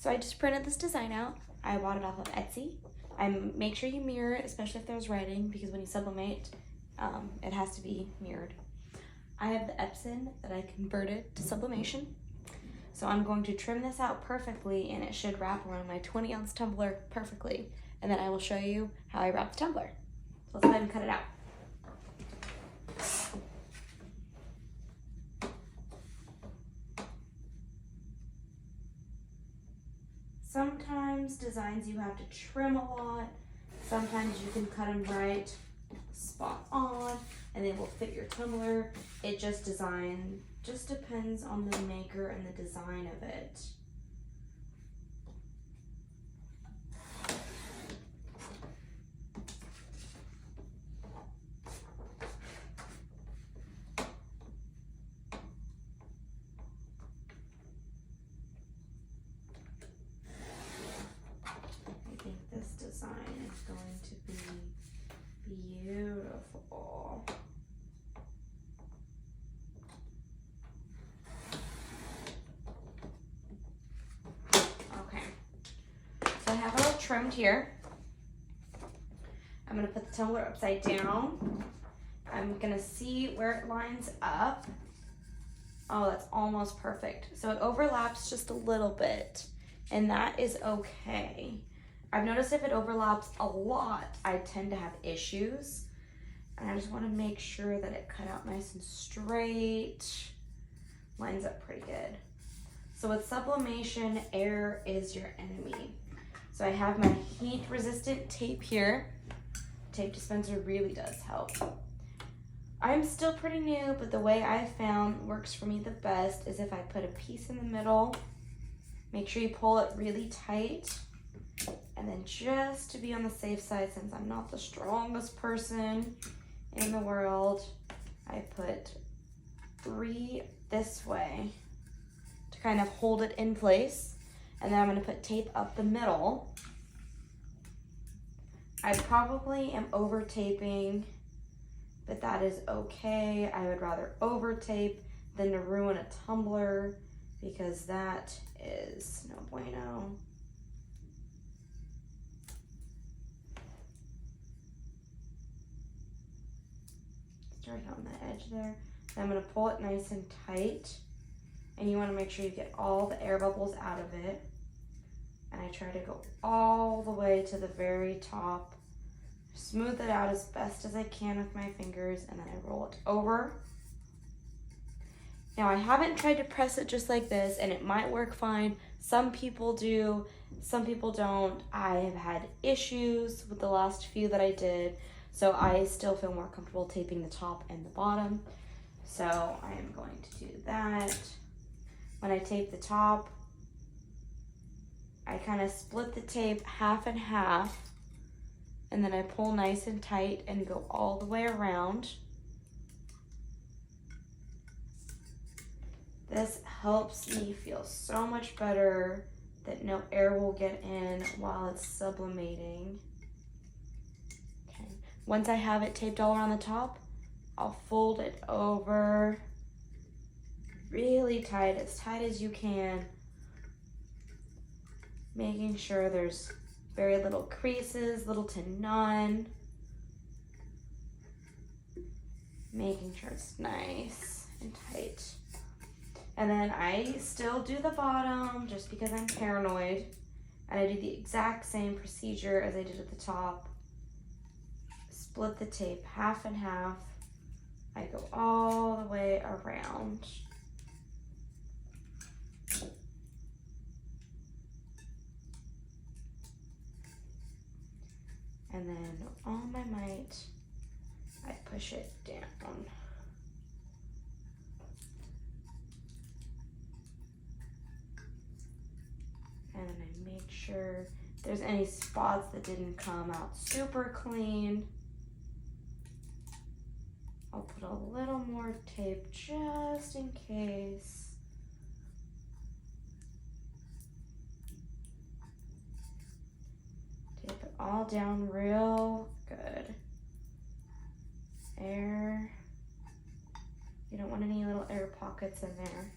So I just printed this design out. I bought it off of Etsy. Make sure you mirror it, especially if there's writing, because when you sublimate, it has to be mirrored. I have the Epson that I converted to sublimation. So I'm going to trim this out perfectly, and it should wrap around my 20-ounce tumbler perfectly. And then I will show you how I wrap the tumbler. So let's go ahead and cut it out. Sometimes designs you have to trim a lot. Sometimes you can cut them right spot on and they will fit your tumbler. It just depends on the maker and the design of it. I think this design is going to be beautiful. Okay, so I have it all trimmed here. I'm gonna put the tumbler upside down. I'm gonna see where it lines up. Oh, that's almost perfect. So it overlaps just a little bit, and that is okay. I've noticed if it overlaps a lot, I tend to have issues. And I just wanna make sure that it cut out nice and straight. Lines up pretty good. So with sublimation, air is your enemy. So I have my heat resistant tape here. Tape dispenser really does help. I'm still pretty new, but the way I found works for me the best is if I put a piece in the middle, make sure you pull it really tight, and then just to be on the safe side, since I'm not the strongest person in the world, I put 3 this way to kind of hold it in place, and then I'm gonna put tape up the middle. I probably am over taping, but that is okay. I would rather over tape than to ruin a tumbler, because that is no bueno. Start on the edge there. Then I'm gonna pull it nice and tight, and you wanna make sure you get all the air bubbles out of it. And I try to go all the way to the very top. Smooth it out as best as I can with my fingers, and then I roll it over. Now I haven't tried to press it just like this, and it might work fine. Some people do, some people don't. I have had issues with the last few that I did, so I still feel more comfortable taping the top and the bottom. So I am going to do that. When I tape the top, I kind of split the tape half and half, and then I pull nice and tight and go all the way around. This helps me feel so much better that no air will get in while it's sublimating. Okay. Once I have it taped all around the top, I'll fold it over really tight as you can, making sure there's very little creases, little to none. Making sure it's nice and tight. And then I still do the bottom just because I'm paranoid. And I do the exact same procedure as I did at the top. Split the tape half and half. I go all the way around. And then with all my might, I push it down. And then I make sure if there's any spots that didn't come out super clean, I'll put a little more tape just in case. Tape it all down real good. Air. You don't want any little air pockets in there.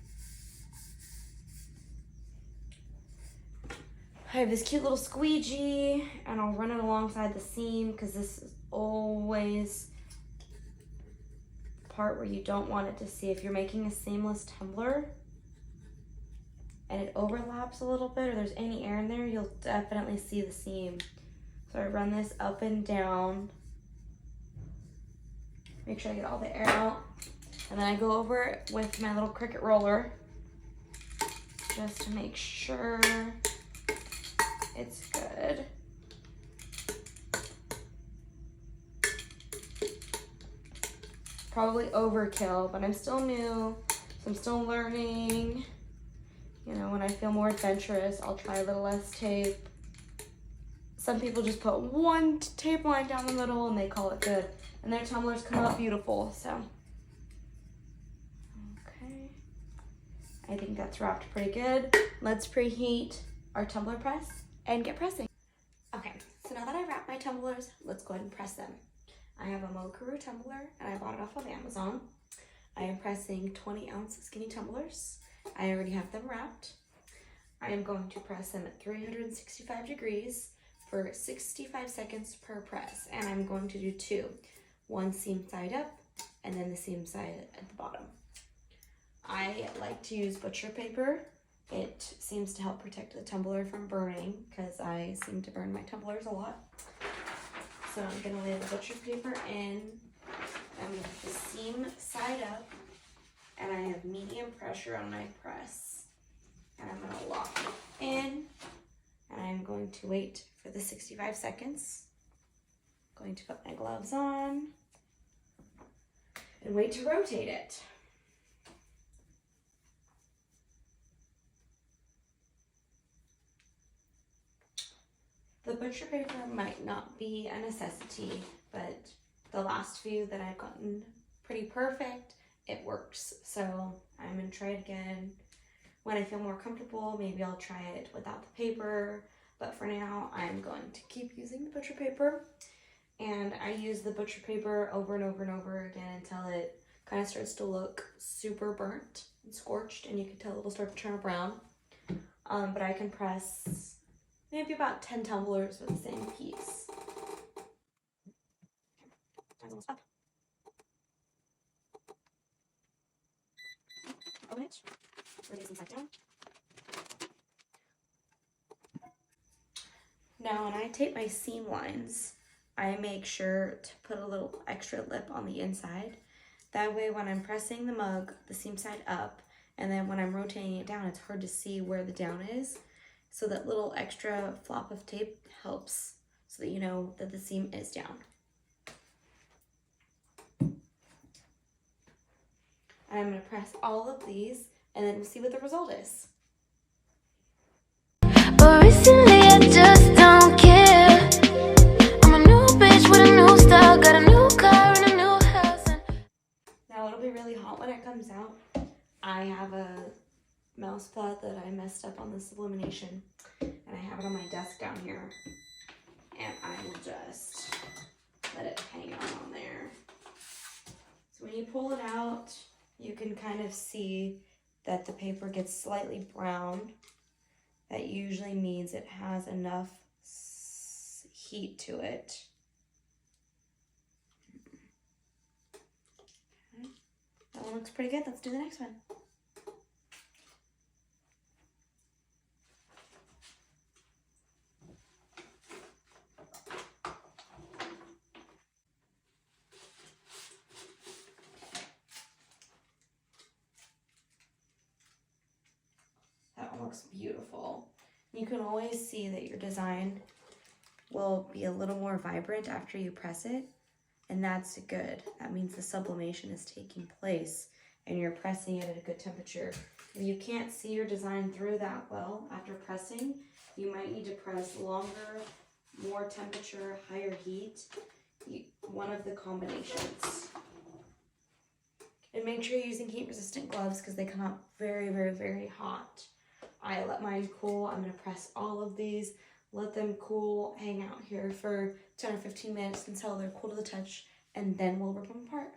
I have this cute little squeegee, and I'll run it alongside the seam because this is always the part where you don't want it to see. If you're making a seamless tumbler and it overlaps a little bit or there's any air in there, you'll definitely see the seam. So I run this up and down. Make sure I get all the air out. And then I go over it with my little Cricut roller just to make sure it's good. Probably overkill, but I'm still new, so I'm still learning. You know, when I feel more adventurous, I'll try a little less tape. Some people just put one tape line down the middle and they call it good. And their tumblers come out beautiful, so. Okay. I think that's wrapped pretty good. Let's preheat our tumbler press and get pressing. Okay, so now that I wrapped my tumblers, let's go ahead and press them. I have a Mokuru tumbler and I bought it off of Amazon. I am pressing 20-ounce skinny tumblers. I already have them wrapped. I am going to press them at 365 degrees for 65 seconds per press, and I'm going to do two. One seam side up, and then the seam side at the bottom. I like to use butcher paper. It seems to help protect the tumbler from burning, because I seem to burn my tumblers a lot. So I'm gonna lay the butcher paper in. I'm gonna put the seam side up, and I have medium pressure on my press. And I'm gonna lock it in, and I'm going to wait for the 65 seconds. Going to put my gloves on and wait to rotate it. The butcher paper might not be a necessity, but the last few that I've gotten pretty perfect, it works. So I'm gonna try it again. When I feel more comfortable, maybe I'll try it without the paper, but for now, I'm going to keep using the butcher paper. And I use the butcher paper over and over and over again until it kind of starts to look super burnt and scorched, and you can tell it'll start to turn brown. But I can press maybe about 10 tumblers with the same piece. Time's almost up. Open it. Rotate this side down. Now when I tape my seam lines, I make sure to put a little extra lip on the inside. That way when I'm pressing the mug, the seam side up, and then when I'm rotating it down, it's hard to see where the down is. So that little extra flop of tape helps so that you know that the seam is down. And I'm gonna press all of these and then we'll see what the result is. But recently I just don't care. I'm a new bitch with a new style, got a new car and a new house. Now it'll be really hot when it comes out. I have a mouse pad that I messed up on the Sublimating, and I have it on my desk down here. And I will just let it hang out on there. So when you pull it out, you can kind of see that the paper gets slightly brown. That usually means it has enough heat to it. Okay. That one looks pretty good. Let's do the next one. Looks beautiful. You can always see that your design will be a little more vibrant after you press it, and that's good. That means the sublimation is taking place and you're pressing it at a good temperature. If you can't see your design through that well after pressing, you might need to press longer, more temperature, higher heat, one of the combinations. And make sure you're using heat resistant gloves because they come out very, very, very hot. I let mine cool. I'm going to press all of these, let them cool, hang out here for 10 or 15 minutes until they're cool to the touch, and then we'll rip them apart.